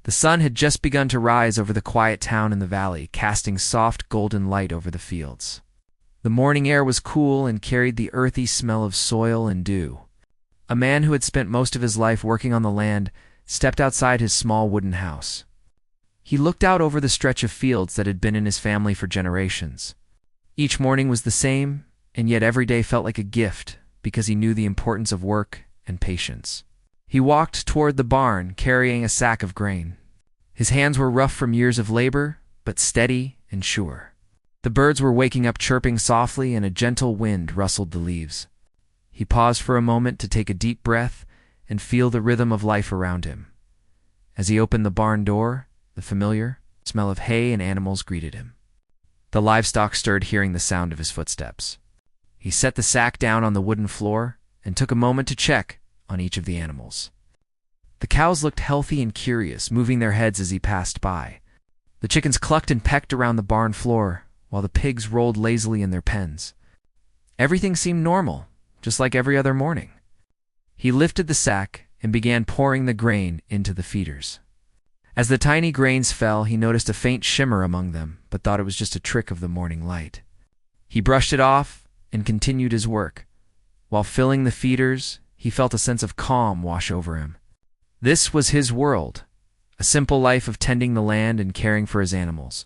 The sun had just begun to rise over the quiet town in the valley, casting soft golden light over the fields. The morning air was cool and carried the earthy smell of soil and dew. A man who had spent most of his life working on the land stepped outside his small wooden house. He looked out over the stretch of fields that had been in his family for generations. Each morning was the same, and yet every day felt like a gift because he knew the importance of work and patience. He walked toward the barn, carrying a sack of grain. His hands were rough from years of labor, but steady and sure. The birds were waking up chirping softly, and a gentle wind rustled the leaves. He paused for a moment to take a deep breath and feel the rhythm of life around him. As he opened the barn door, the familiar smell of hay and animals greeted him. The livestock stirred, hearing the sound of his footsteps. He set the sack down on the wooden floor and took a moment to check on each of the animals. The cows looked healthy and curious, moving their heads as he passed by. The chickens clucked and pecked around the barn floor, while the pigs rolled lazily in their pens. Everything seemed normal, just like every other morning. He lifted the sack and began pouring the grain into the feeders. As the tiny grains fell, he noticed a faint shimmer among them, but thought it was just a trick of the morning light. He brushed it off and continued his work. While filling the feeders, he felt a sense of calm wash over him. This was his world, a simple life of tending the land and caring for his animals.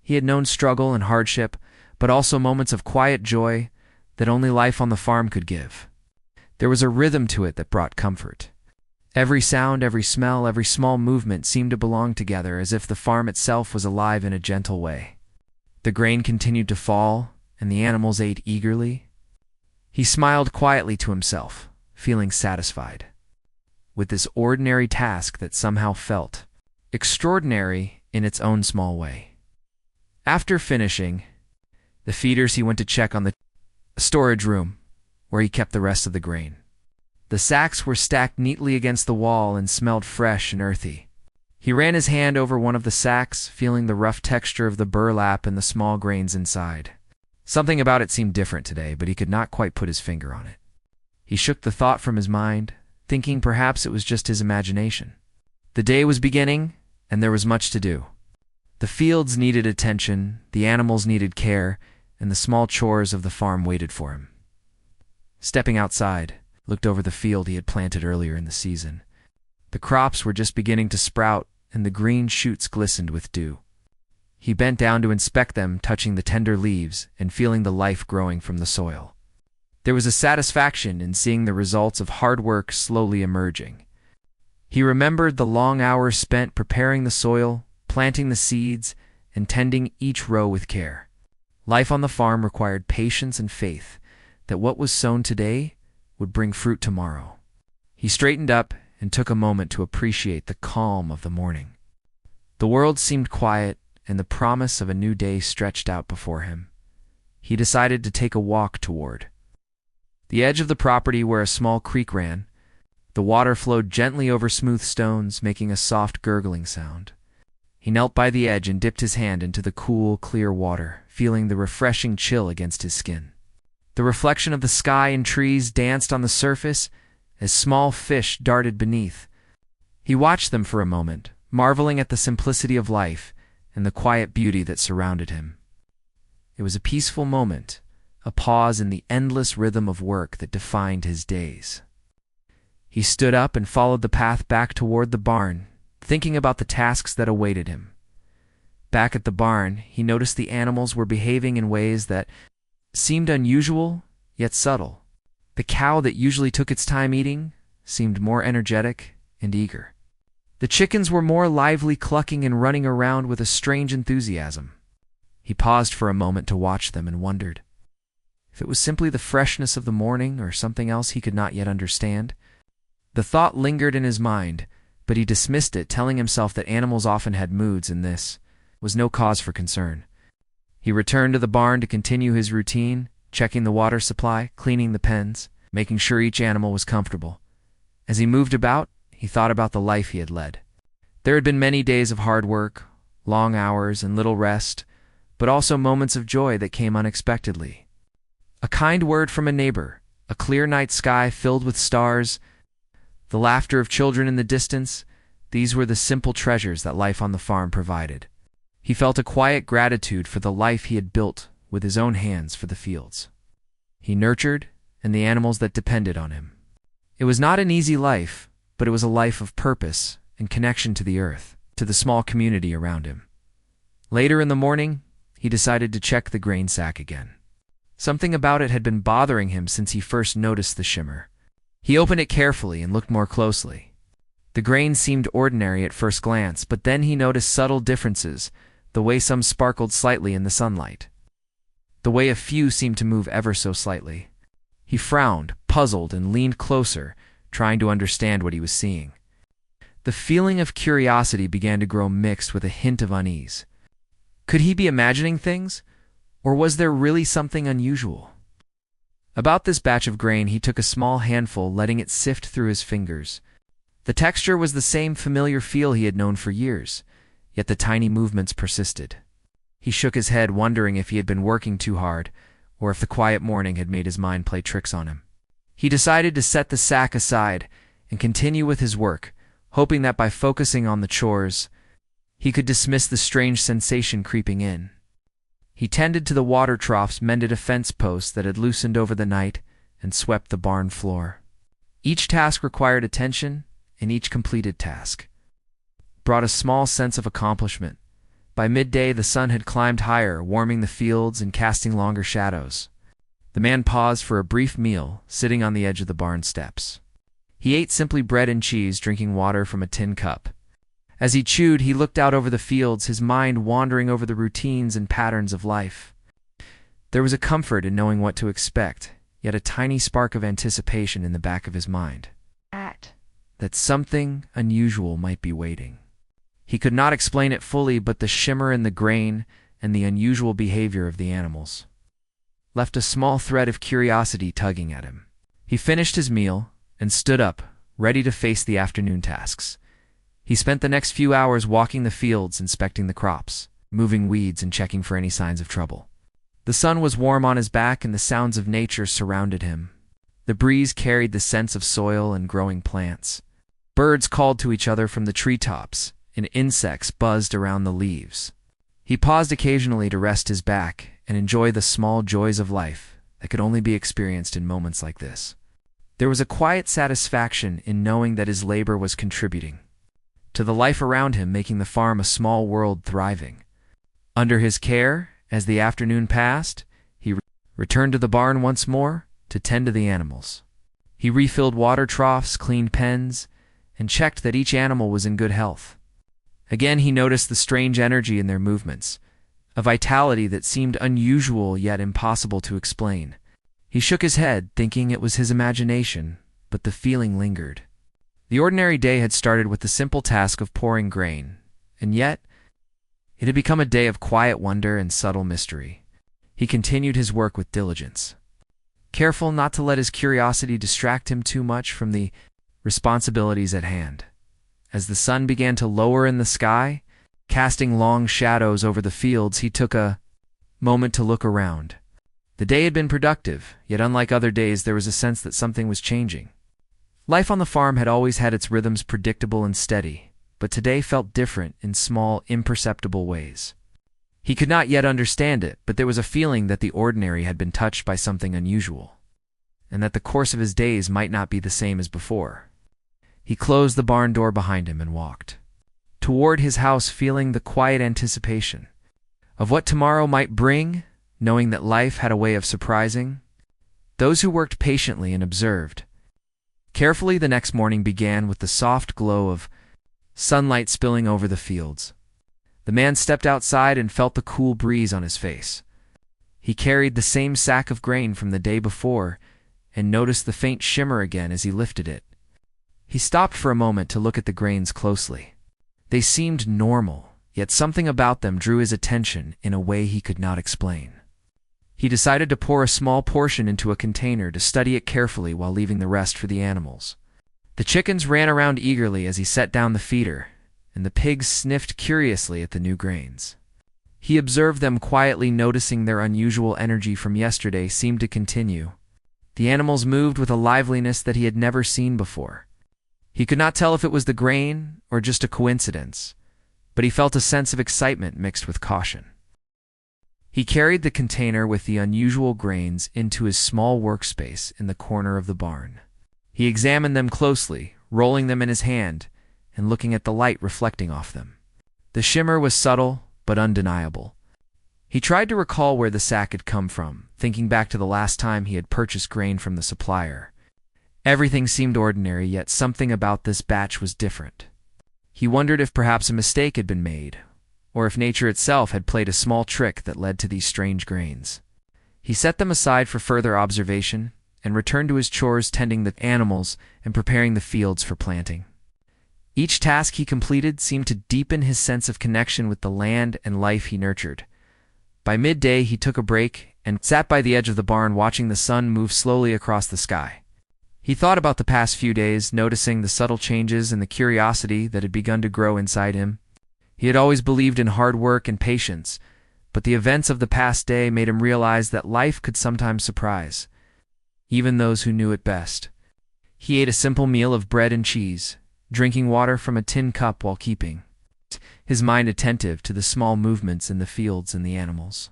He had known struggle and hardship, but also moments of quiet joy that only life on the farm could give. There was a rhythm to it that brought comfort. Every sound, every smell, every small movement seemed to belong together, as if the farm itself was alive in a gentle way. The grain continued to fall, and the animals ate eagerly. He smiled quietly to himself, feeling satisfied with this ordinary task that somehow felt extraordinary in its own small way. After finishing the feeders, he went to check on the storage room, where he kept the rest of the grain. The sacks were stacked neatly against the wall and smelled fresh and earthy. He ran his hand over one of the sacks, feeling the rough texture of the burlap and the small grains inside. Something about it seemed different today, but he could not quite put his finger on it. He shook the thought from his mind, thinking perhaps it was just his imagination. The day was beginning, and there was much to do. The fields needed attention, the animals needed care, and the small chores of the farm waited for him. Stepping outside, looked over the field he had planted earlier in the season. The crops were just beginning to sprout, and the green shoots glistened with dew. He bent down to inspect them, touching the tender leaves and feeling the life growing from the soil. There was a satisfaction in seeing the results of hard work slowly emerging. He remembered the long hours spent preparing the soil, planting the seeds, and tending each row with care. Life on the farm required patience and faith that what was sown today would bring fruit tomorrow. He straightened up and took a moment to appreciate the calm of the morning. The world seemed quiet, and the promise of a new day stretched out before him. He decided to take a walk toward the edge of the property where a small creek ran. The water flowed gently over smooth stones, making a soft gurgling sound. He knelt by the edge and dipped his hand into the cool, clear water, feeling the refreshing chill against his skin. The reflection of the sky and trees danced on the surface as small fish darted beneath. He watched them for a moment, marveling at the simplicity of life and the quiet beauty that surrounded him. It was a peaceful moment, a pause in the endless rhythm of work that defined his days. He stood up and followed the path back toward the barn, thinking about the tasks that awaited him. Back at the barn, he noticed the animals were behaving in ways that seemed unusual, yet subtle. The cow that usually took its time eating seemed more energetic and eager. The chickens were more lively, clucking and running around with a strange enthusiasm. He paused for a moment to watch them and wondered if it was simply the freshness of the morning or something else he could not yet understand. The thought lingered in his mind, but he dismissed it, telling himself that animals often had moods and this was no cause for concern. He returned to the barn to continue his routine, checking the water supply, cleaning the pens, making sure each animal was comfortable. As he moved about, he thought about the life he had led. There had been many days of hard work, long hours and little rest, but also moments of joy that came unexpectedly. A kind word from a neighbor, a clear night sky filled with stars, the laughter of children in the distance, These were the simple treasures that life on the farm provided. He felt a quiet gratitude for the life he had built with his own hands for the fields he nurtured and the animals that depended on him. It was not an easy life, but it was a life of purpose and connection to the earth, to the small community around him. Later in the morning, he decided to check the grain sack again. Something about it had been bothering him since he first noticed the shimmer. He opened it carefully and looked more closely. The grain seemed ordinary at first glance, but then he noticed subtle differences, the way some sparkled slightly in the sunlight, the way a few seemed to move ever so slightly. He frowned, puzzled, and leaned closer, trying to understand what he was seeing. The feeling of curiosity began to grow mixed with a hint of unease. Could he be imagining things, or was there really something unusual about this batch of grain? He took a small handful, letting it sift through his fingers. The texture was the same familiar feel he had known for years, yet the tiny movements persisted. He shook his head, wondering if he had been working too hard, or if the quiet morning had made his mind play tricks on him. He decided to set the sack aside and continue with his work, hoping that by focusing on the chores, he could dismiss the strange sensation creeping in. He tended to the water troughs, mended a fence post that had loosened over the night, and swept the barn floor. Each task required attention, and each completed task brought a small sense of accomplishment. By midday, the sun had climbed higher, warming the fields and casting longer shadows. The man paused for a brief meal, sitting on the edge of the barn steps. He ate simply bread and cheese, drinking water from a tin cup. As he chewed, he looked out over the fields, his mind wandering over the routines and patterns of life. There was a comfort in knowing what to expect, yet a tiny spark of anticipation in the back of his mind, that something unusual might be waiting. He could not explain it fully, but the shimmer in the grain and the unusual behavior of the animals left a small thread of curiosity tugging at him. He finished his meal and stood up, ready to face the afternoon tasks. He spent the next few hours walking the fields, inspecting the crops, moving weeds, and checking for any signs of trouble. The sun was warm on his back, and the sounds of nature surrounded him. The breeze carried the scents of soil and growing plants. Birds called to each other from the treetops, and insects buzzed around the leaves. He paused occasionally to rest his back and enjoy the small joys of life that could only be experienced in moments like this. There was a quiet satisfaction in knowing that his labor was contributing to the life around him, making the farm a small world thriving. Under his care, as the afternoon passed, he returned to the barn once more to tend to the animals. He refilled water troughs, cleaned pens, and checked that each animal was in good health. Again, he noticed the strange energy in their movements, a vitality that seemed unusual yet impossible to explain. He shook his head, thinking it was his imagination, but the feeling lingered. The ordinary day had started with the simple task of pouring grain, and yet it had become a day of quiet wonder and subtle mystery. He continued his work with diligence, careful not to let his curiosity distract him too much from the responsibilities at hand. As the sun began to lower in the sky, casting long shadows over the fields, he took a moment to look around. The day had been productive, yet unlike other days, there was a sense that something was changing. Life on the farm had always had its rhythms predictable and steady, but today felt different in small, imperceptible ways. He could not yet understand it, but there was a feeling that the ordinary had been touched by something unusual, and that the course of his days might not be the same as before. He closed the barn door behind him and walked toward his house, feeling the quiet anticipation of what tomorrow might bring, knowing that life had a way of surprising those who worked patiently and observed carefully. The next morning began with the soft glow of sunlight spilling over the fields. The man stepped outside and felt the cool breeze on his face. He carried the same sack of grain from the day before and noticed the faint shimmer again as he lifted it. He stopped for a moment to look at the grains closely. They seemed normal, yet something about them drew his attention in a way he could not explain. He decided to pour a small portion into a container to study it carefully while leaving the rest for the animals. The chickens ran around eagerly as he set down the feeder, and the pigs sniffed curiously at the new grains. He observed them quietly, noticing their unusual energy from yesterday seemed to continue. The animals moved with a liveliness that he had never seen before. He could not tell if it was the grain or just a coincidence, but he felt a sense of excitement mixed with caution. He carried the container with the unusual grains into his small workspace in the corner of the barn. He examined them closely, rolling them in his hand and looking at the light reflecting off them. The shimmer was subtle but undeniable. He tried to recall where the sack had come from, thinking back to the last time he had purchased grain from the supplier. Everything seemed ordinary, yet something about this batch was different. He wondered if perhaps a mistake had been made, or if nature itself had played a small trick that led to these strange grains. He set them aside for further observation and returned to his chores, tending the animals and preparing the fields for planting. Each task he completed seemed to deepen his sense of connection with the land and life he nurtured. By midday, he took a break and sat by the edge of the barn watching the sun move slowly across the sky. He thought about the past few days, noticing the subtle changes and the curiosity that had begun to grow inside him. He had always believed in hard work and patience, but the events of the past day made him realize that life could sometimes surprise even those who knew it best. He ate a simple meal of bread and cheese, drinking water from a tin cup while keeping his mind attentive to the small movements in the fields and the animals.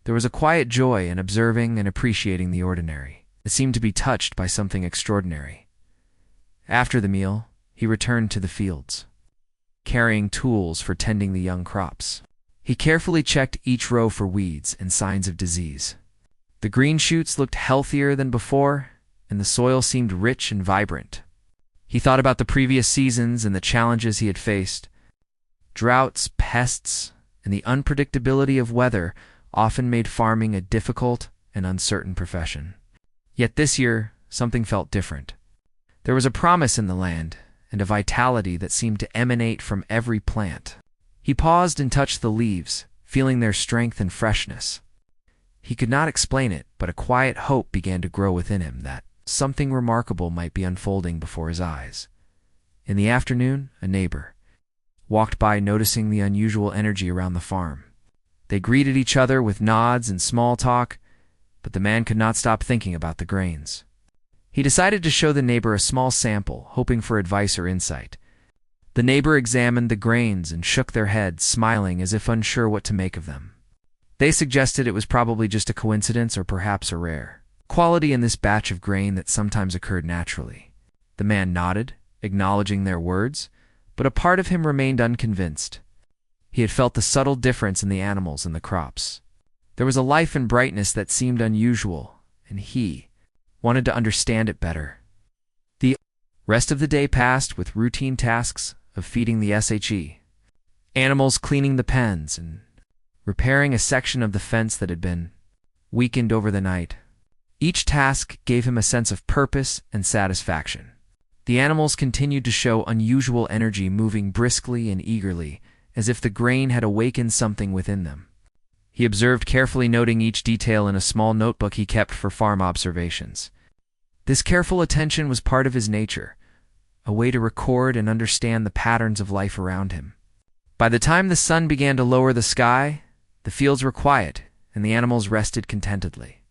There was a quiet joy in observing and appreciating the ordinary. It seemed to be touched by something extraordinary. After the meal, he returned to the fields, carrying tools for tending the young crops. He carefully checked each row for weeds and signs of disease. The green shoots looked healthier than before, and the soil seemed rich and vibrant. He thought about the previous seasons and the challenges he had faced. Droughts, pests, and the unpredictability of weather often made farming a difficult and uncertain profession. Yet this year, something felt different. There was a promise in the land and a vitality that seemed to emanate from every plant. He paused and touched the leaves, feeling their strength and freshness. He could not explain it, but a quiet hope began to grow within him that something remarkable might be unfolding before his eyes. In the afternoon, a neighbor walked by, noticing the unusual energy around the farm. They greeted each other with nods and small talk, but the man could not stop thinking about the grains. He decided to show the neighbor a small sample, hoping for advice or insight. The neighbor examined the grains and shook their heads, smiling as if unsure what to make of them. They suggested it was probably just a coincidence or perhaps a rare quality in this batch of grain that sometimes occurred naturally. The man nodded, acknowledging their words, but a part of him remained unconvinced. He had felt the subtle difference in the animals and the crops. There was a life and brightness that seemed unusual, and he wanted to understand it better. The rest of the day passed with routine tasks of feeding the animals, cleaning the pens, and repairing a section of the fence that had been weakened over the night. Each task gave him a sense of purpose and satisfaction. The animals continued to show unusual energy, moving briskly and eagerly, as if the grain had awakened something within them. He observed carefully, noting each detail in a small notebook he kept for farm observations. This careful attention was part of his nature, a way to record and understand the patterns of life around him. By the time the sun began to lower the sky, the fields were quiet and the animals rested contentedly.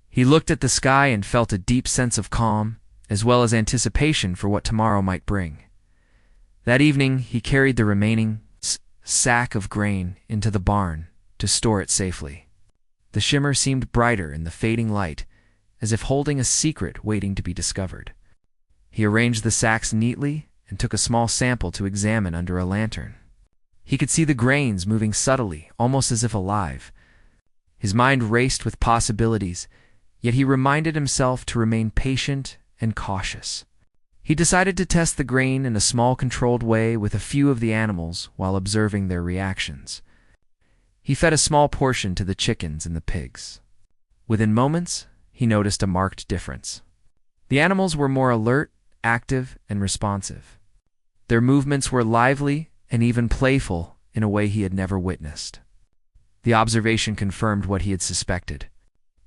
He looked at the sky and felt a deep sense of calm, as well as anticipation for what tomorrow might bring. That evening, he carried the remaining sack of grain into the barn to store it safely. The shimmer seemed brighter in the fading light, as if holding a secret waiting to be discovered. He arranged the sacks neatly and took a small sample to examine under a lantern. He could see the grains moving subtly, almost as if alive. His mind raced with possibilities, yet he reminded himself to remain patient and cautious. He decided to test the grain in a small, controlled way with a few of the animals while observing their reactions. He fed a small portion to the chickens and the pigs. Within moments, he noticed a marked difference. The animals were more alert, active, and responsive. Their movements were lively and even playful in a way he had never witnessed. The observation confirmed what he had suspected.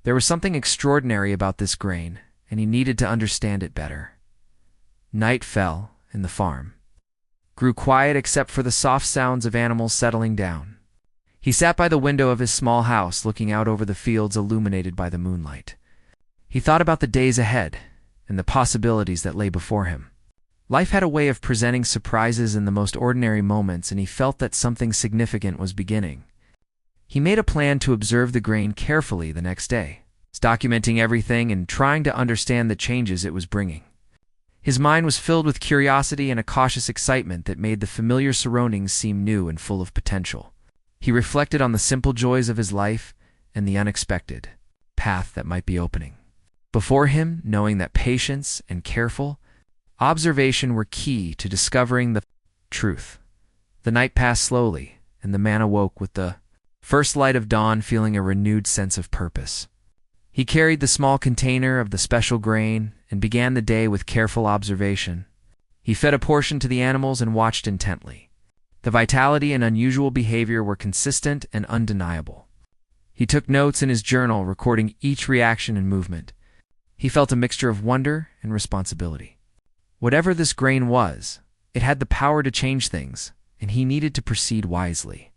There was something extraordinary about this grain, and he needed to understand it better. Night fell, and the farm grew quiet except for the soft sounds of animals settling down. He sat by the window of his small house, looking out over the fields illuminated by the moonlight. He thought about the days ahead and the possibilities that lay before him. Life had a way of presenting surprises in the most ordinary moments, and he felt that something significant was beginning. He made a plan to observe the grain carefully the next day, documenting everything and trying to understand the changes it was bringing. His mind was filled with curiosity and a cautious excitement that made the familiar surroundings seem new and full of potential. He reflected on the simple joys of his life and the unexpected path that might be opening before him, knowing that patience and careful observation were key to discovering the truth. The night passed slowly, and the man awoke with the first light of dawn, feeling a renewed sense of purpose. He carried the small container of the special grain and began the day with careful observation. He fed a portion to the animals and watched intently. The vitality and unusual behavior were consistent and undeniable. He took notes in his journal, recording each reaction and movement. He felt a mixture of wonder and responsibility. Whatever this grain was, it had the power to change things, and he needed to proceed wisely.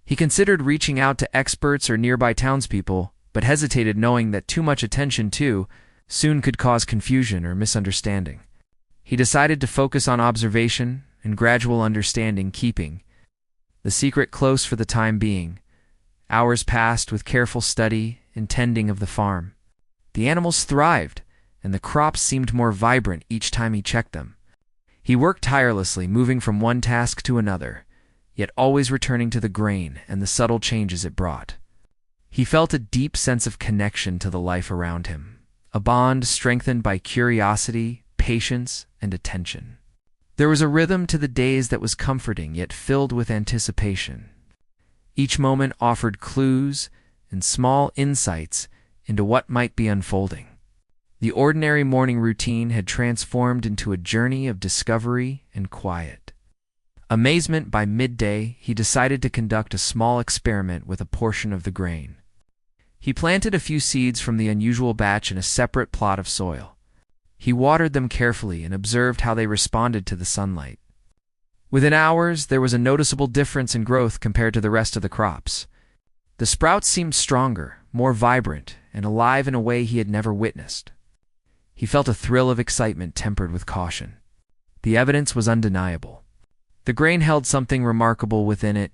He considered reaching out to experts or nearby townspeople, but hesitated, knowing that too much attention too soon could cause confusion or misunderstanding. He decided to focus on observation and gradual understanding, keeping the secret close for the time being. Hours passed with careful study and tending of the farm. The animals thrived, and the crops seemed more vibrant each time he checked them. He worked tirelessly, moving from one task to another, yet always returning to the grain and the subtle changes it brought. He felt a deep sense of connection to the life around him, a bond strengthened by curiosity, patience, and attention. There was a rhythm to the days that was comforting yet filled with anticipation. Each moment offered clues and small insights into what might be unfolding. The ordinary morning routine had transformed into a journey of discovery and quiet. Amazement by midday, he decided to conduct a small experiment with a portion of the grain. He planted a few seeds from the unusual batch in a separate plot of soil. He watered them carefully and observed how they responded to the sunlight. Within hours, there was a noticeable difference in growth compared to the rest of the crops. The sprouts seemed stronger, more vibrant, and alive in a way he had never witnessed. He felt a thrill of excitement tempered with caution. The evidence was undeniable. The grain held something remarkable within it,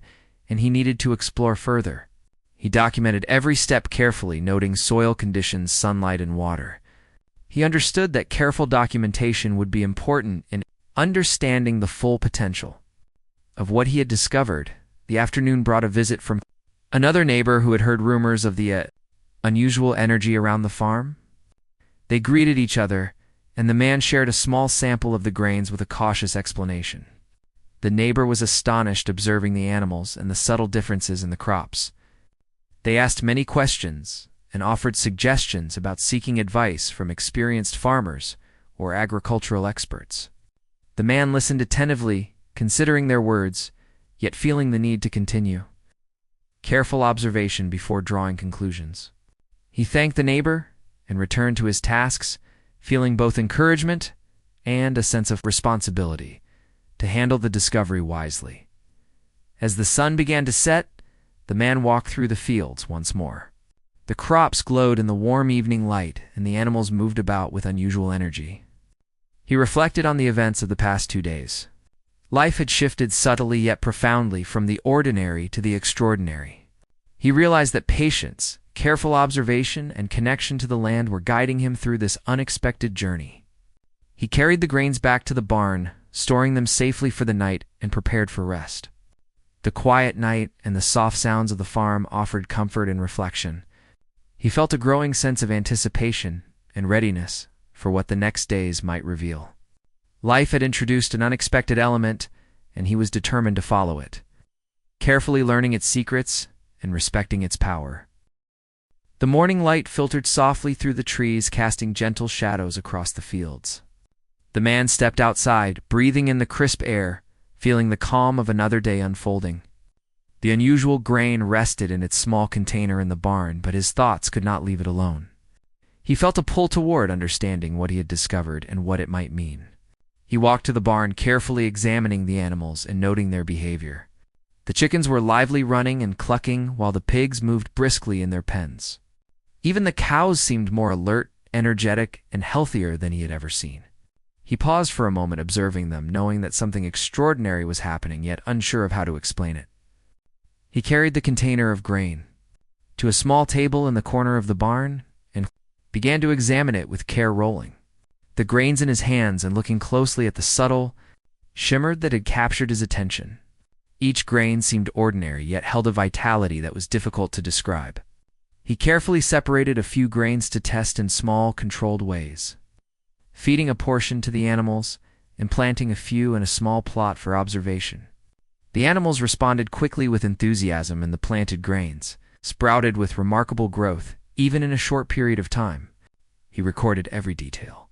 and he needed to explore further. He documented every step carefully, noting soil conditions, sunlight, and water. He understood that careful documentation would be important in understanding the full potential of what he had discovered. The afternoon brought a visit from another neighbor who had heard rumors of the unusual energy around the farm. They greeted each other, and the man shared a small sample of the grains with a cautious explanation. The neighbor was astonished, observing the animals and the subtle differences in the crops. They asked many questions and offered suggestions about seeking advice from experienced farmers or agricultural experts. The man listened attentively, considering their words, yet feeling the need to continue. Careful observation before drawing conclusions. He thanked the neighbor and returned to his tasks, feeling both encouragement and a sense of responsibility to handle the discovery wisely. As the sun began to set, the man walked through the fields once more. The crops glowed in the warm evening light, and the animals moved about with unusual energy. He reflected on the events of the past 2 days. Life had shifted subtly yet profoundly from the ordinary to the extraordinary. He realized that patience, careful observation, and connection to the land were guiding him through this unexpected journey. He carried the grains back to the barn, storing them safely for the night, and prepared for rest. The quiet night and the soft sounds of the farm offered comfort and reflection. He felt a growing sense of anticipation and readiness for what the next days might reveal. Life had introduced an unexpected element, and he was determined to follow it, carefully learning its secrets and respecting its power. The morning light filtered softly through the trees, casting gentle shadows across the fields. The man stepped outside, breathing in the crisp air, feeling the calm of another day unfolding. The unusual grain rested in its small container in the barn, but his thoughts could not leave it alone. He felt a pull toward understanding what he had discovered and what it might mean. He walked to the barn, carefully examining the animals and noting their behavior. The chickens were lively, running and clucking, while the pigs moved briskly in their pens. Even the cows seemed more alert, energetic, and healthier than he had ever seen. He paused for a moment observing them, knowing that something extraordinary was happening, yet unsure of how to explain it. He carried the container of grain to a small table in the corner of the barn and began to examine it with care, rolling the grains in his hands and looking closely at the subtle shimmer that had captured his attention. Each grain seemed ordinary, yet held a vitality that was difficult to describe. He carefully separated a few grains to test in small, controlled ways, feeding a portion to the animals and planting a few in a small plot for observation. The animals responded quickly with enthusiasm, and the planted grains sprouted with remarkable growth, even in a short period of time. He recorded every detail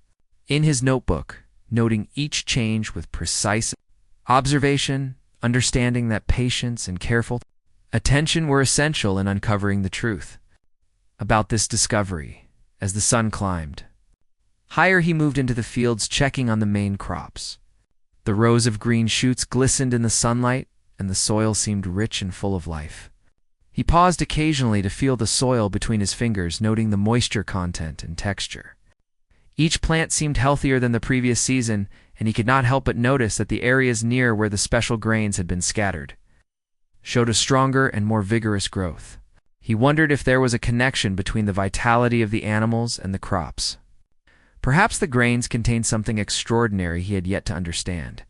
in his notebook, noting each change with precise observation, understanding that patience and careful attention were essential in uncovering the truth about this discovery. As the sun climbed higher, he moved into the fields, checking on the main crops. The rows of green shoots glistened in the sunlight, and the soil seemed rich and full of life. He paused occasionally to feel the soil between his fingers, noting the moisture content and texture. Each plant seemed healthier than the previous season, and he could not help but notice that the areas near where the special grains had been scattered showed a stronger and more vigorous growth. He wondered if there was a connection between the vitality of the animals and the crops. Perhaps the grains contained something extraordinary he had yet to understand.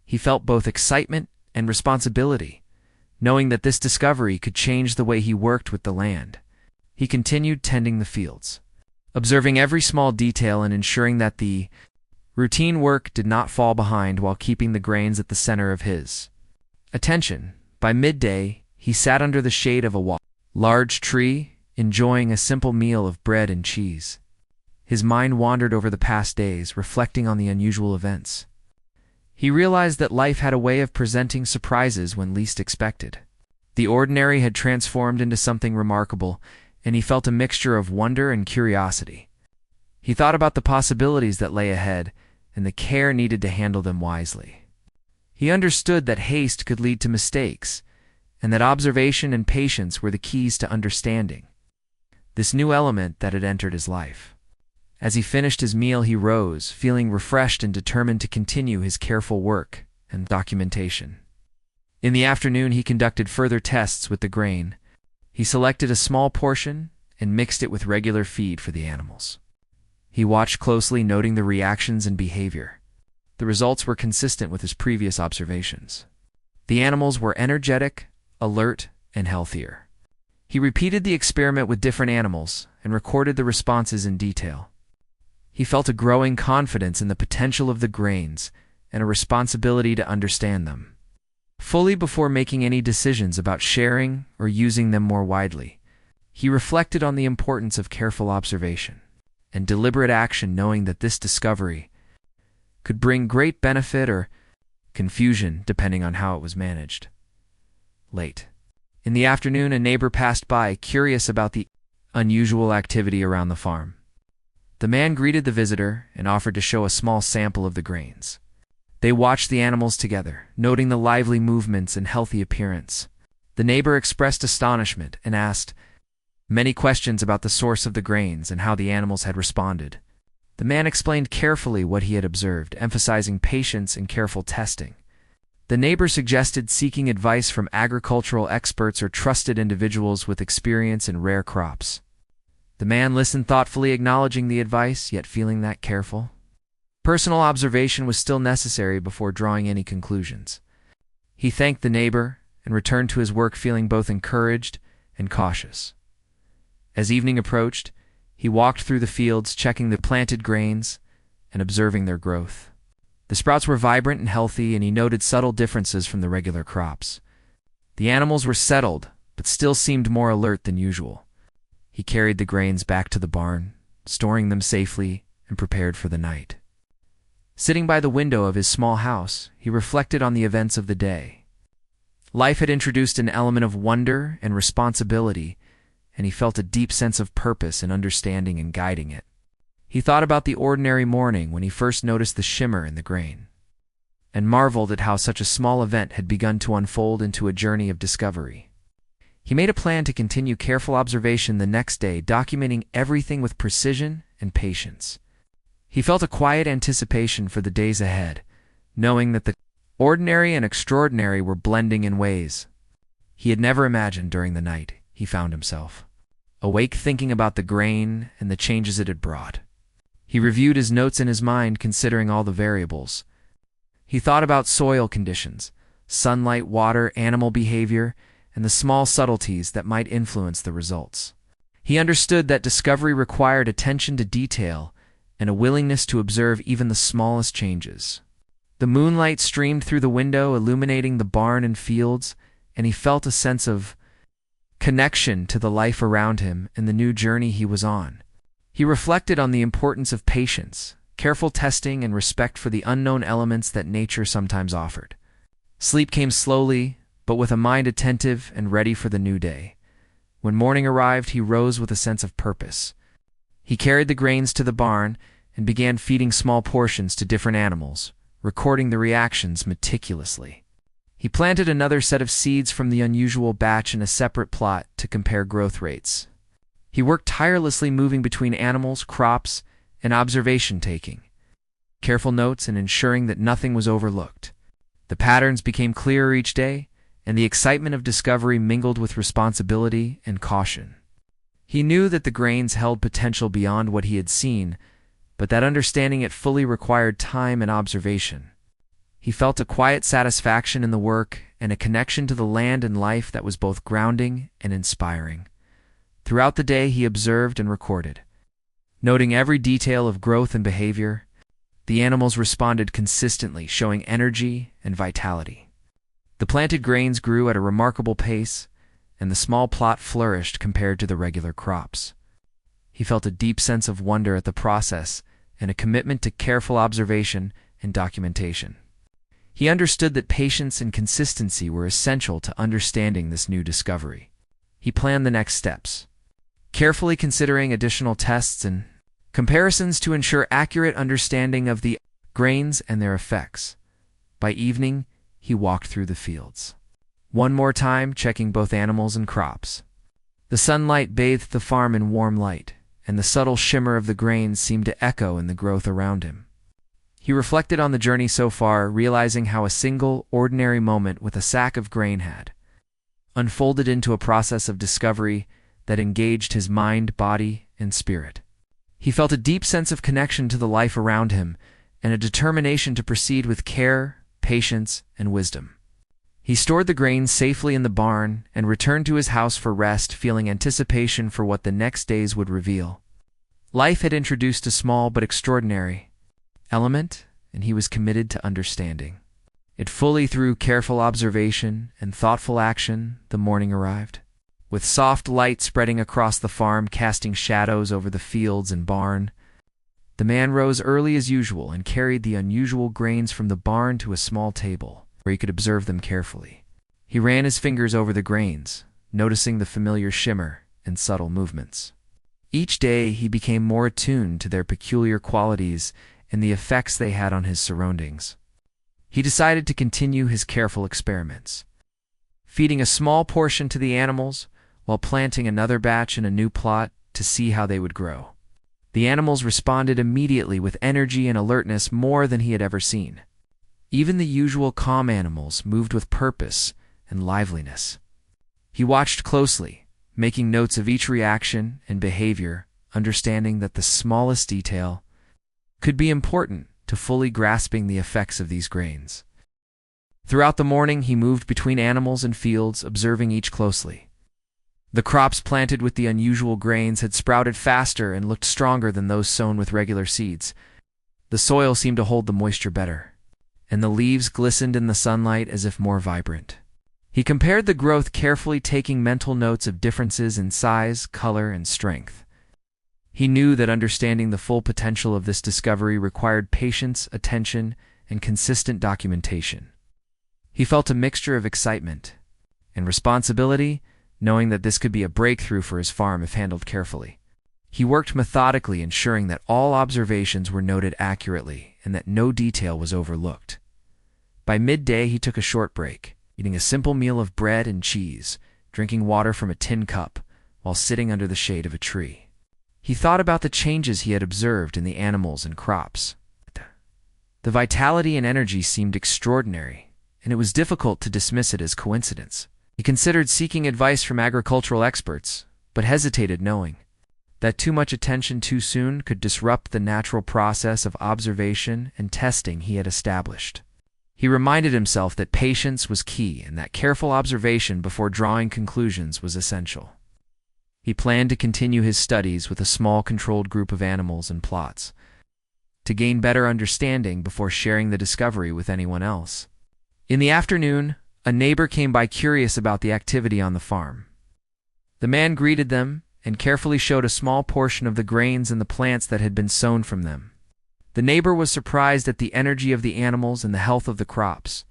He felt both excitement and responsibility, knowing that this discovery could change the way he worked with the land. He continued tending the fields, observing every small detail and ensuring that the routine work did not fall behind, while keeping the grains at the center of his attention. By midday, he sat under the shade of a large tree, enjoying a simple meal of bread and cheese. His mind wandered over the past days, reflecting on the unusual events. He realized that life had a way of presenting surprises when least expected. The ordinary had transformed into something remarkable, and he felt a mixture of wonder and curiosity. He thought about the possibilities that lay ahead and the care needed to handle them wisely. He understood that haste could lead to mistakes, and that observation and patience were the keys to understanding this new element that had entered his life. As he finished his meal, he rose, feeling refreshed and determined to continue his careful work and documentation. In the afternoon, he conducted further tests with the grain. He selected a small portion and mixed it with regular feed for the animals. He watched closely, noting the reactions and behavior. The results were consistent with his previous observations. The animals were energetic, alert, and healthier. He repeated the experiment with different animals and recorded the responses in detail. He felt a growing confidence in the potential of the grains and a responsibility to understand them fully before making any decisions about sharing or using them more widely. He reflected on the importance of careful observation and deliberate action, knowing that this discovery could bring great benefit or confusion depending on how it was managed. Late in the afternoon, a neighbor passed by, curious about the unusual activity around the farm. The man greeted the visitor and offered to show a small sample of the grains. They watched the animals together, noting the lively movements and healthy appearance. The neighbor expressed astonishment and asked many questions about the source of the grains and how the animals had responded. The man explained carefully what he had observed, emphasizing patience and careful testing. The neighbor suggested seeking advice from agricultural experts or trusted individuals with experience in rare crops. The man listened thoughtfully, acknowledging the advice, yet feeling that careful personal observation was still necessary before drawing any conclusions. He thanked the neighbor and returned to his work, feeling both encouraged and cautious. As evening approached, he walked through the fields, checking the planted grains and observing their growth. The sprouts were vibrant and healthy, and he noted subtle differences from the regular crops. The animals were settled, but still seemed more alert than usual. He carried the grains back to the barn, storing them safely, and prepared for the night. Sitting by the window of his small house, he reflected on the events of the day. Life had introduced an element of wonder and responsibility, and he felt a deep sense of purpose in understanding and guiding it. He thought about the ordinary morning when he first noticed the shimmer in the grain, and marveled at how such a small event had begun to unfold into a journey of discovery. He made a plan to continue careful observation the next day, documenting everything with precision and patience. He felt a quiet anticipation for the days ahead, knowing that the ordinary and extraordinary were blending in ways he had never imagined. During the night, he found himself awake, thinking about the grain and the changes it had brought. He reviewed his notes in his mind, considering all the variables. He thought about soil conditions, sunlight, water, animal behavior, and the small subtleties that might influence the results. He understood that discovery required attention to detail and a willingness to observe even the smallest changes. The moonlight streamed through the window, illuminating the barn and fields, and he felt a sense of connection to the life around him and the new journey he was on. He reflected on the importance of patience, careful testing, and respect for the unknown elements that nature sometimes offered. Sleep came slowly, but with a mind attentive and ready for the new day. When morning arrived, he rose with a sense of purpose. He carried the grains to the barn and began feeding small portions to different animals, recording the reactions meticulously. He planted another set of seeds from the unusual batch in a separate plot to compare growth rates. He worked tirelessly, moving between animals, crops, and observation-taking, careful notes, and ensuring that nothing was overlooked. The patterns became clearer each day, and the excitement of discovery mingled with responsibility and caution. He knew that the grains held potential beyond what he had seen, but that understanding it fully required time and observation. He felt a quiet satisfaction in the work and a connection to the land and life that was both grounding and inspiring. Throughout the day, he observed and recorded, noting every detail of growth and behavior. The animals responded consistently, showing energy and vitality. The planted grains grew at a remarkable pace, and the small plot flourished compared to the regular crops. He felt a deep sense of wonder at the process and a commitment to careful observation and documentation. He understood that patience and consistency were essential to understanding this new discovery. He planned the next steps, carefully considering additional tests and comparisons to ensure accurate understanding of the grains and their effects. By evening, he walked through the fields one more time, checking both animals and crops. The sunlight bathed the farm in warm light, and the subtle shimmer of the grains seemed to echo in the growth around him. He reflected on the journey so far, realizing how a single, ordinary moment with a sack of grain had unfolded into a process of discovery that engaged his mind, body, and spirit. He felt a deep sense of connection to the life around him and a determination to proceed with care, patience, and wisdom. He stored the grains safely in the barn and returned to his house for rest, feeling anticipation for what the next days would reveal. Life had introduced a small but extraordinary element, and he was committed to understanding it fully. Through careful observation and thoughtful action, the morning arrived, with soft light spreading across the farm, casting shadows over the fields and barn. The man rose early as usual and carried the unusual grains from the barn to a small table, where he could observe them carefully. He ran his fingers over the grains, noticing the familiar shimmer and subtle movements. Each day he became more attuned to their peculiar qualities and the effects they had on his surroundings. He decided to continue his careful experiments, feeding a small portion to the animals while planting another batch in a new plot to see how they would grow. The animals responded immediately with energy and alertness more than he had ever seen. Even the usual calm animals moved with purpose and liveliness. He watched closely, making notes of each reaction and behavior, understanding that the smallest detail could be important to fully grasping the effects of these grains. Throughout the morning, he moved between animals and fields, observing each closely. The crops planted with the unusual grains had sprouted faster and looked stronger than those sown with regular seeds. The soil seemed to hold the moisture better, and the leaves glistened in the sunlight as if more vibrant. He compared the growth carefully, taking mental notes of differences in size, color, and strength. He knew that understanding the full potential of this discovery required patience, attention, and consistent documentation. He felt a mixture of excitement and responsibility, knowing that this could be a breakthrough for his farm if handled carefully. He worked methodically, ensuring that all observations were noted accurately and that no detail was overlooked. By midday, he took a short break, eating a simple meal of bread and cheese, drinking water from a tin cup, while sitting under the shade of a tree. He thought about the changes he had observed in the animals and crops. The vitality and energy seemed extraordinary, and it was difficult to dismiss it as coincidence. He considered seeking advice from agricultural experts, but hesitated, knowing that too much attention too soon could disrupt the natural process of observation and testing he had established. He reminded himself that patience was key and that careful observation before drawing conclusions was essential. He planned to continue his studies with a small controlled group of animals and plots, to gain better understanding before sharing the discovery with anyone else. In the afternoon, a neighbor came by curious about the activity on the farm. The man greeted them and carefully showed a small portion of the grains and the plants that had been sown from them. The neighbor was surprised at the energy of the animals and the health of the crops.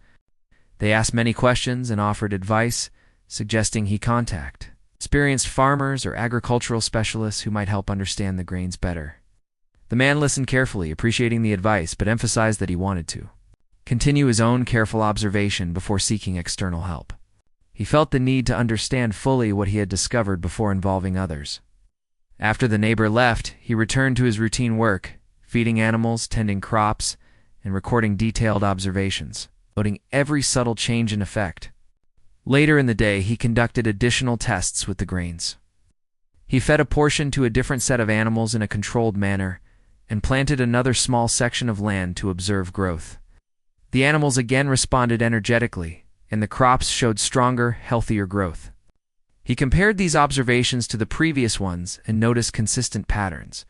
They asked many questions and offered advice, suggesting he contact experienced farmers or agricultural specialists who might help understand the grains better. The man listened carefully, appreciating the advice, but emphasized that he wanted to continue his own careful observation before seeking external help. He felt the need to understand fully what he had discovered before involving others. After the neighbor left, he returned to his routine work, feeding animals, tending crops, and recording detailed observations, noting every subtle change in effect. Later in the day, he conducted additional tests with the grains. He fed a portion to a different set of animals in a controlled manner, and planted another small section of land to observe growth. The animals again responded energetically, and the crops showed stronger, healthier growth. He compared these observations to the previous ones and noticed consistent patterns.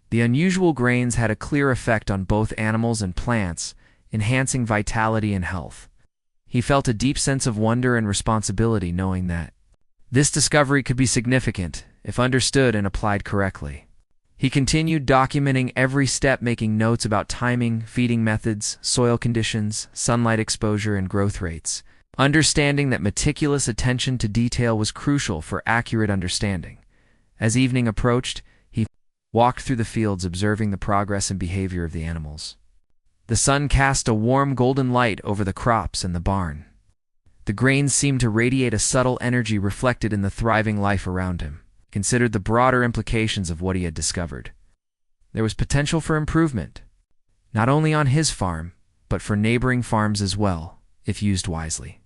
The unusual grains had a clear effect on both animals and plants, enhancing vitality and health. He felt a deep sense of wonder and responsibility, knowing that this discovery could be significant if understood and applied correctly. He continued documenting every step, making notes about timing, feeding methods, soil conditions, sunlight exposure, and growth rates, understanding that meticulous attention to detail was crucial for accurate understanding. As evening approached, he walked through the fields, observing the progress and behavior of the animals. The sun cast a warm golden light over the crops and the barn. The grains seemed to radiate a subtle energy reflected in the thriving life around him. He considered the broader implications of what he had discovered. There was potential for improvement, not only on his farm, but for neighboring farms as well, if used wisely.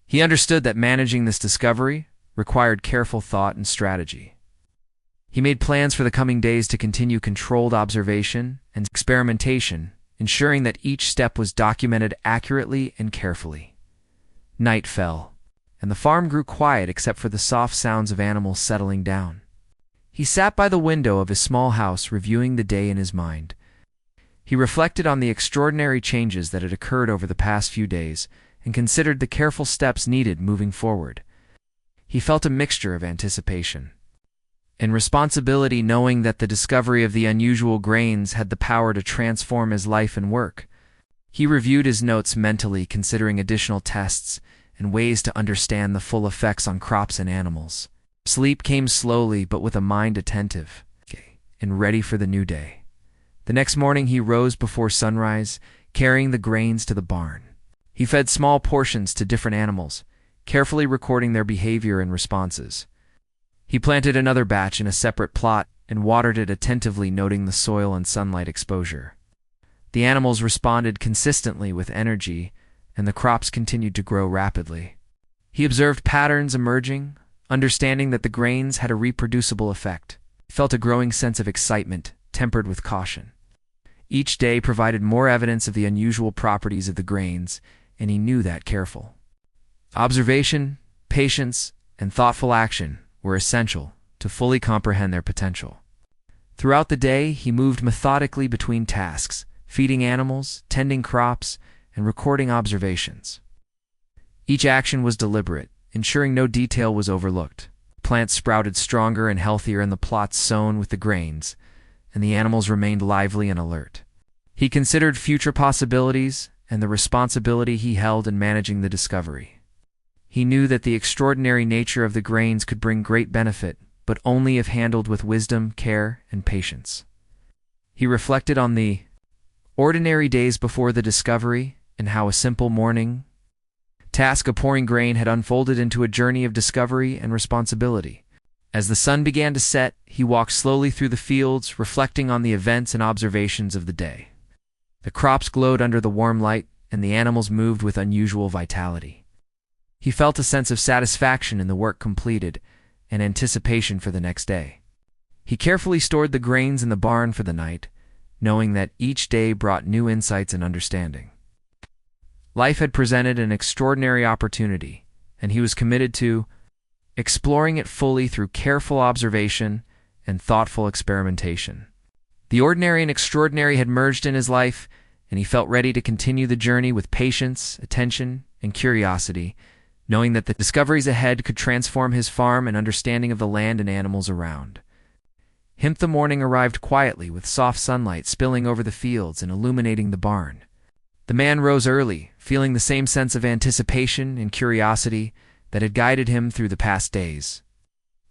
He understood that managing this discovery required careful thought and strategy. He made plans for the coming days to continue controlled observation and experimentation, ensuring that each step was documented accurately and carefully. Night fell, and the farm grew quiet except for the soft sounds of animals settling down. He sat by the window of his small house, reviewing the day in his mind. He reflected on the extraordinary changes that had occurred over the past few days and considered the careful steps needed moving forward. He felt a mixture of anticipation and responsibility, knowing that the discovery of the unusual grains had the power to transform his life and work. He reviewed his notes mentally, considering additional tests and ways to understand the full effects on crops and animals. Sleep came slowly, but with a mind attentive and ready for the new day. The next morning he rose before sunrise, carrying the grains to the barn. He fed small portions to different animals, carefully recording their behavior and responses. He planted another batch in a separate plot and watered it attentively, noting the soil and sunlight exposure. The animals responded consistently with energy, and the crops continued to grow rapidly. He observed patterns emerging, understanding that the grains had a reproducible effect. He felt a growing sense of excitement, tempered with caution. Each day provided more evidence of the unusual properties of the grains, and he knew that careful observation, patience, and thoughtful action were essential to fully comprehend their potential. Throughout the day, he moved methodically between tasks, feeding animals, tending crops, and recording observations. Each action was deliberate, ensuring no detail was overlooked. Plants sprouted stronger and healthier in the plots sown with the grains, and the animals remained lively and alert. He considered future possibilities and the responsibility he held in managing the discovery. He knew that the extraordinary nature of the grains could bring great benefit, but only if handled with wisdom, care, and patience. He reflected on the ordinary days before the discovery and how a simple morning task of pouring grain had unfolded into a journey of discovery and responsibility. As the sun began to set, he walked slowly through the fields, reflecting on the events and observations of the day. The crops glowed under the warm light, and the animals moved with unusual vitality. He felt a sense of satisfaction in the work completed and anticipation for the next day. He carefully stored the grains in the barn for the night, knowing that each day brought new insights and understanding. Life had presented an extraordinary opportunity, and he was committed to exploring it fully through careful observation and thoughtful experimentation. The ordinary and extraordinary had merged in his life, and he felt ready to continue the journey with patience, attention, and curiosity, knowing that the discoveries ahead could transform his farm and understanding of the land and animals around. The morning arrived quietly, with soft sunlight spilling over the fields and illuminating the barn. The man rose early, feeling the same sense of anticipation and curiosity that had guided him through the past days.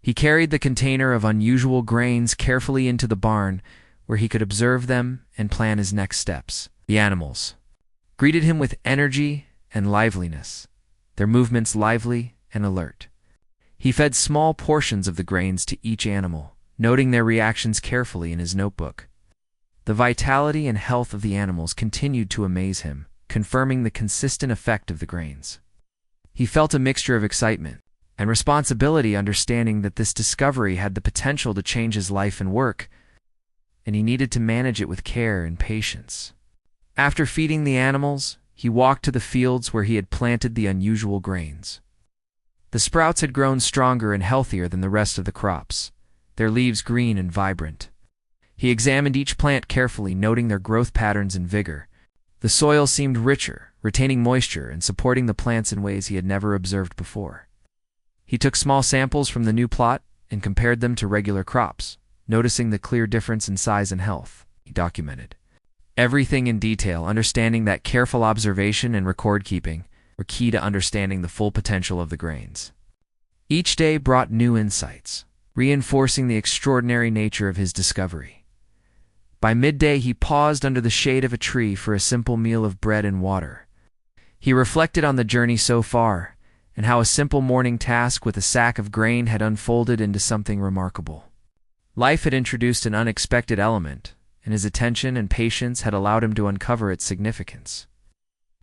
He carried the container of unusual grains carefully into the barn, where he could observe them and plan his next steps. The animals greeted him with energy and liveliness, their movements lively and alert. He fed small portions of the grains to each animal, noting their reactions carefully in his notebook. The vitality and health of the animals continued to amaze him, confirming the consistent effect of the grains. He felt a mixture of excitement and responsibility, understanding that this discovery had the potential to change his life and work, and he needed to manage it with care and patience. After feeding the animals, he walked to the fields where he had planted the unusual grains. The sprouts had grown stronger and healthier than the rest of the crops, their leaves green and vibrant. He examined each plant carefully, noting their growth patterns and vigor. The soil seemed richer, retaining moisture and supporting the plants in ways he had never observed before. He took small samples from the new plot and compared them to regular crops, noticing the clear difference in size and health. He documented everything in detail, understanding that careful observation and record-keeping were key to understanding the full potential of the grains. Each day brought new insights, reinforcing the extraordinary nature of his discovery. By midday, he paused under the shade of a tree for a simple meal of bread and water. He reflected on the journey so far, and how a simple morning task with a sack of grain had unfolded into something remarkable. Life had introduced an unexpected element, and his attention and patience had allowed him to uncover its significance.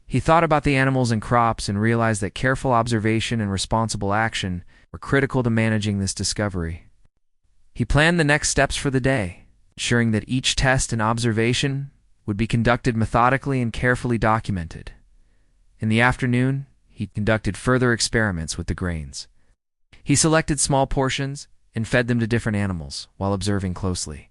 He thought about the animals and crops and realized that careful observation and responsible action were critical to managing this discovery. He planned the next steps for the day, ensuring that each test and observation would be conducted methodically and carefully documented. In the afternoon, he conducted further experiments with the grains. He selected small portions and fed them to different animals while observing closely.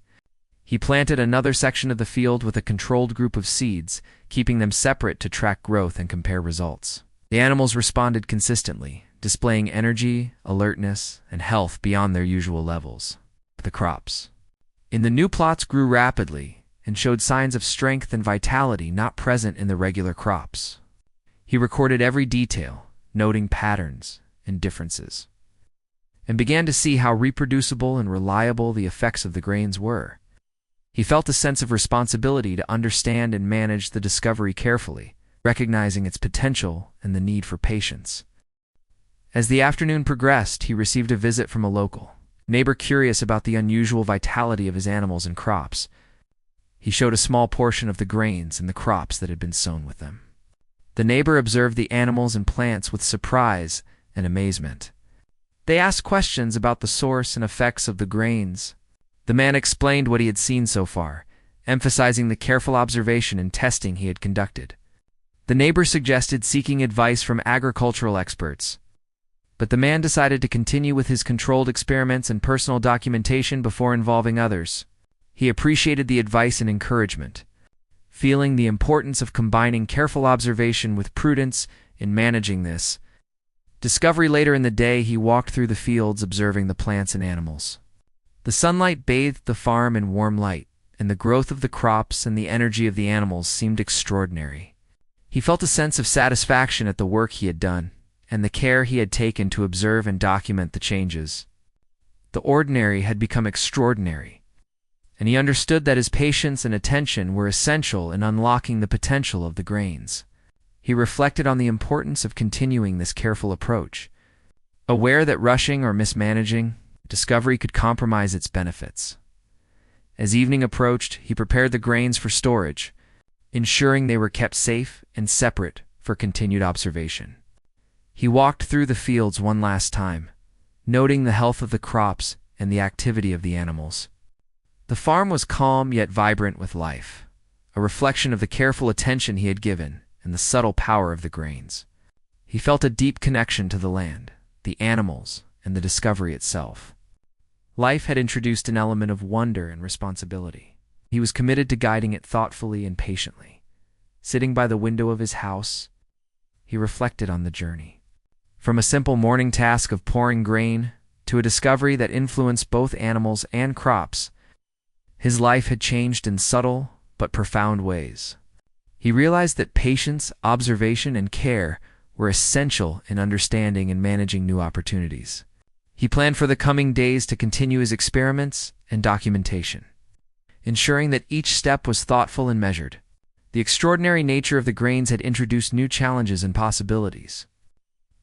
He planted another section of the field with a controlled group of seeds, keeping them separate to track growth and compare results. The animals responded consistently, displaying energy, alertness, and health beyond their usual levels. The crops in the new plots grew rapidly and showed signs of strength and vitality not present in the regular crops. He recorded every detail, noting patterns and differences, and began to see how reproducible and reliable the effects of the grains were. He felt a sense of responsibility to understand and manage the discovery carefully, recognizing its potential and the need for patience. As the afternoon progressed, he received a visit from a local neighbor curious about the unusual vitality of his animals and crops. He showed a small portion of the grains and the crops that had been sown with them. The neighbor observed the animals and plants with surprise and amazement. They asked questions about the source and effects of the grains. The man explained what he had seen so far, emphasizing the careful observation and testing he had conducted. The neighbor suggested seeking advice from agricultural experts, but the man decided to continue with his controlled experiments and personal documentation before involving others. He appreciated the advice and encouragement, feeling the importance of combining careful observation with prudence in managing this discovery. Later in the day, he walked through the fields observing the plants and animals. The sunlight bathed the farm in warm light, and the growth of the crops and the energy of the animals seemed extraordinary. He felt a sense of satisfaction at the work he had done, and the care he had taken to observe and document the changes. The ordinary had become extraordinary, and he understood that his patience and attention were essential in unlocking the potential of the grains. He reflected on the importance of continuing this careful approach, aware that rushing or mismanaging discovery could compromise its benefits. As evening approached, he prepared the grains for storage, ensuring they were kept safe and separate for continued observation. He walked through the fields one last time, noting the health of the crops and the activity of the animals. The farm was calm yet vibrant with life, a reflection of the careful attention he had given and the subtle power of the grains. He felt a deep connection to the land, the animals, and the discovery itself. Life had introduced an element of wonder and responsibility. He was committed to guiding it thoughtfully and patiently. Sitting by the window of his house, he reflected on the journey. From a simple morning task of pouring grain to a discovery that influenced both animals and crops, his life had changed in subtle but profound ways. He realized that patience, observation, and care were essential in understanding and managing new opportunities. He planned for the coming days to continue his experiments and documentation, ensuring that each step was thoughtful and measured. The extraordinary nature of the grains had introduced new challenges and possibilities,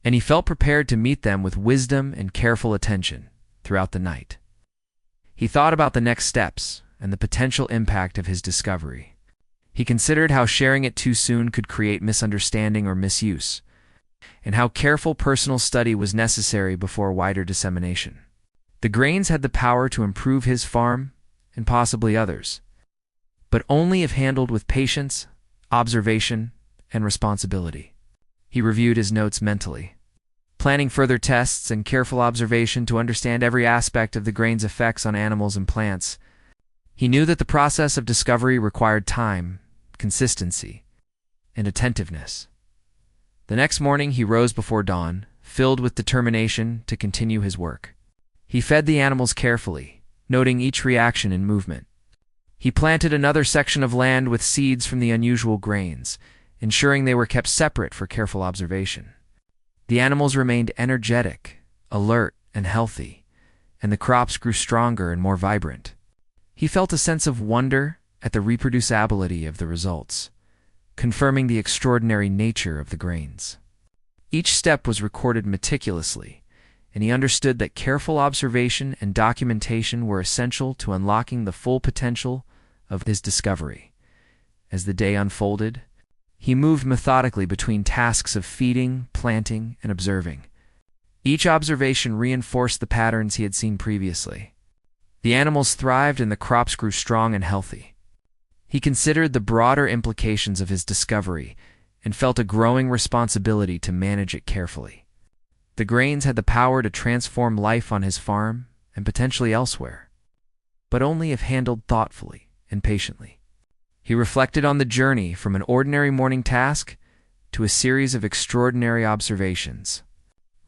and he felt prepared to meet them with wisdom and careful attention throughout the night. He thought about the next steps and the potential impact of his discovery. He considered how sharing it too soon could create misunderstanding or misuse, and how careful personal study was necessary before wider dissemination. The grains had the power to improve his farm and possibly others, but only if handled with patience, observation, and responsibility. He reviewed his notes mentally, planning further tests and careful observation to understand every aspect of the grain's effects on animals and plants. He knew that the process of discovery required time, consistency, and attentiveness. The next morning he rose before dawn, filled with determination to continue his work. He fed the animals carefully, noting each reaction and movement. He planted another section of land with seeds from the unusual grains, ensuring they were kept separate for careful observation. The animals remained energetic, alert, and healthy, and the crops grew stronger and more vibrant. He felt a sense of wonder at the reproducibility of the results, confirming the extraordinary nature of the grains. Each step was recorded meticulously, and he understood that careful observation and documentation were essential to unlocking the full potential of his discovery. As the day unfolded, he moved methodically between tasks of feeding, planting, and observing. Each observation reinforced the patterns he had seen previously. The animals thrived and the crops grew strong and healthy. He considered the broader implications of his discovery and felt a growing responsibility to manage it carefully. The grains had the power to transform life on his farm and potentially elsewhere, but only if handled thoughtfully and patiently. He reflected on the journey from an ordinary morning task to a series of extraordinary observations,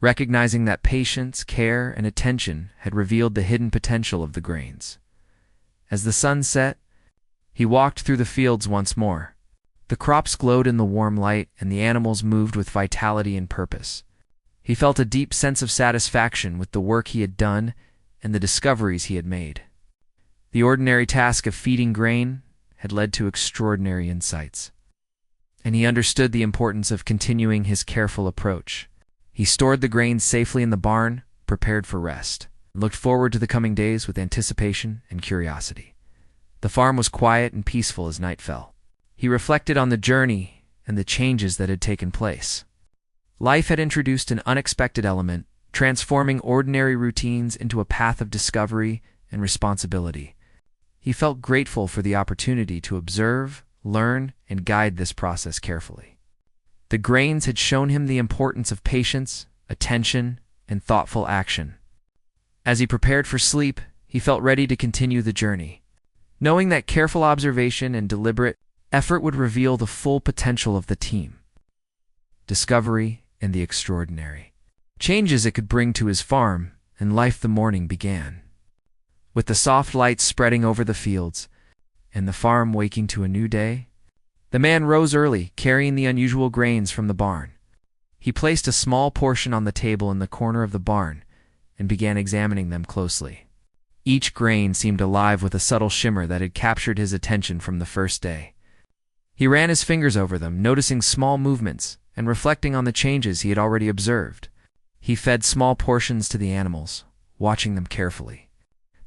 recognizing that patience, care, and attention had revealed the hidden potential of the grains. As the sun set, he walked through the fields once more. The crops glowed in the warm light, and the animals moved with vitality and purpose. He felt a deep sense of satisfaction with the work he had done and the discoveries he had made. The ordinary task of feeding grain had led to extraordinary insights, and he understood the importance of continuing his careful approach. He stored the grains safely in the barn, prepared for rest, and looked forward to the coming days with anticipation and curiosity. The farm was quiet and peaceful as night fell. He reflected on the journey and the changes that had taken place. Life had introduced an unexpected element, transforming ordinary routines into a path of discovery and responsibility. He felt grateful for the opportunity to observe, learn, and guide this process carefully. The grains had shown him the importance of patience, attention, and thoughtful action. As he prepared for sleep, he felt ready to continue the journey, knowing that careful observation and deliberate effort would reveal the full potential of the team, discovery, and the extraordinary changes it could bring to his farm and life. The morning began, with the soft light spreading over the fields and the farm waking to a new day. The man rose early, carrying the unusual grains from the barn. He placed a small portion on the table in the corner of the barn and began examining them closely. Each grain seemed alive with a subtle shimmer that had captured his attention from the first day. He ran his fingers over them, noticing small movements and reflecting on the changes he had already observed. He fed small portions to the animals, watching them carefully.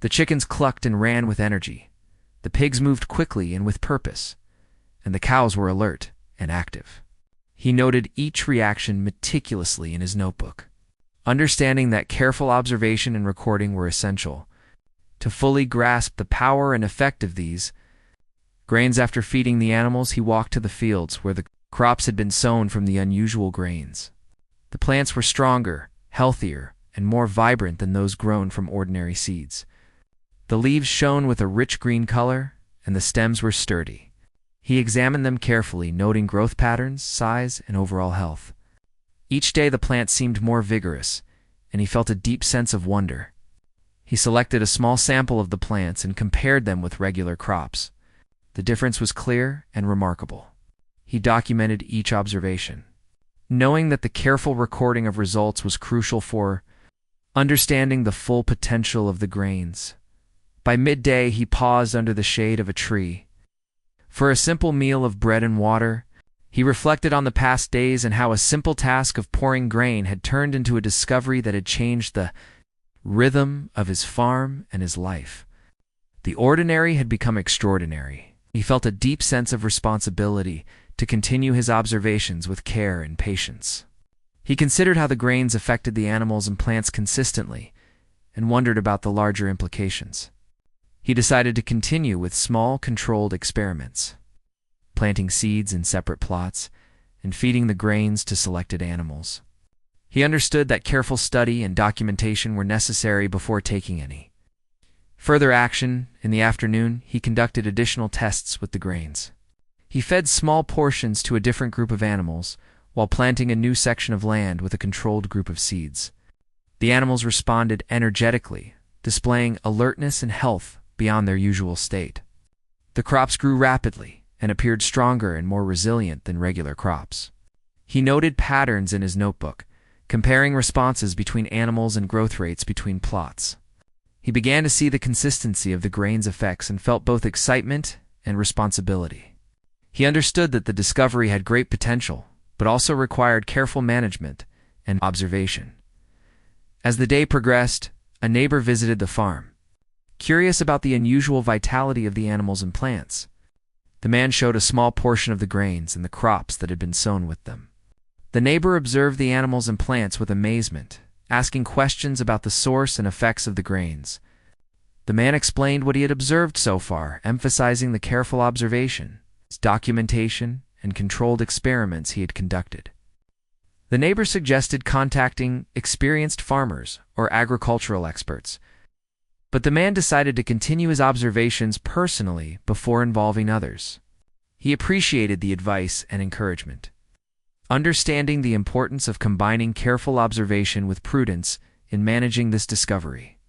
The chickens clucked and ran with energy. The pigs moved quickly and with purpose, and the cows were alert and active. He noted each reaction meticulously in his notebook, understanding that careful observation and recording were essential to fully grasp the power and effect of these grains. After feeding the animals, he walked to the fields where the crops had been sown from the unusual grains. The plants were stronger, healthier, and more vibrant than those grown from ordinary seeds. The leaves shone with a rich green color, and the stems were sturdy. He examined them carefully, noting growth patterns, size, and overall health. Each day the plants seemed more vigorous, and he felt a deep sense of wonder. He selected a small sample of the plants and compared them with regular crops. The difference was clear and remarkable. He documented each observation, knowing that the careful recording of results was crucial for understanding the full potential of the grains. By midday, he paused under the shade of a tree for a simple meal of bread and water. He reflected on the past days and how a simple task of pouring grain had turned into a discovery that had changed the rhythm of his farm and his life. The ordinary had become extraordinary. He felt a deep sense of responsibility to continue his observations with care and patience. He considered how the grains affected the animals and plants consistently and wondered about the larger implications. He decided to continue with small, controlled experiments, planting seeds in separate plots and feeding the grains to selected animals. He understood that careful study and documentation were necessary before taking any further action. In the afternoon, he conducted additional tests with the grains. He fed small portions to a different group of animals while planting a new section of land with a controlled group of seeds. The animals responded energetically, displaying alertness and health beyond their usual state. The crops grew rapidly and appeared stronger and more resilient than regular crops. He noted patterns in his notebook, comparing responses between animals and growth rates between plots. He began to see the consistency of the grain's effects and felt both excitement and responsibility. He understood that the discovery had great potential, but also required careful management and observation. As the day progressed, a neighbor visited the farm, curious about the unusual vitality of the animals and plants. The man showed a small portion of the grains and the crops that had been sown with them. The neighbor observed the animals and plants with amazement, asking questions about the source and effects of the grains. The man explained what he had observed so far, emphasizing the careful observation, documentation, and controlled experiments he had conducted. The neighbor suggested contacting experienced farmers or agricultural experts, but the man decided to continue his observations personally before involving others. He appreciated the advice and encouragement, understanding the importance of combining careful observation with prudence in managing this discovery.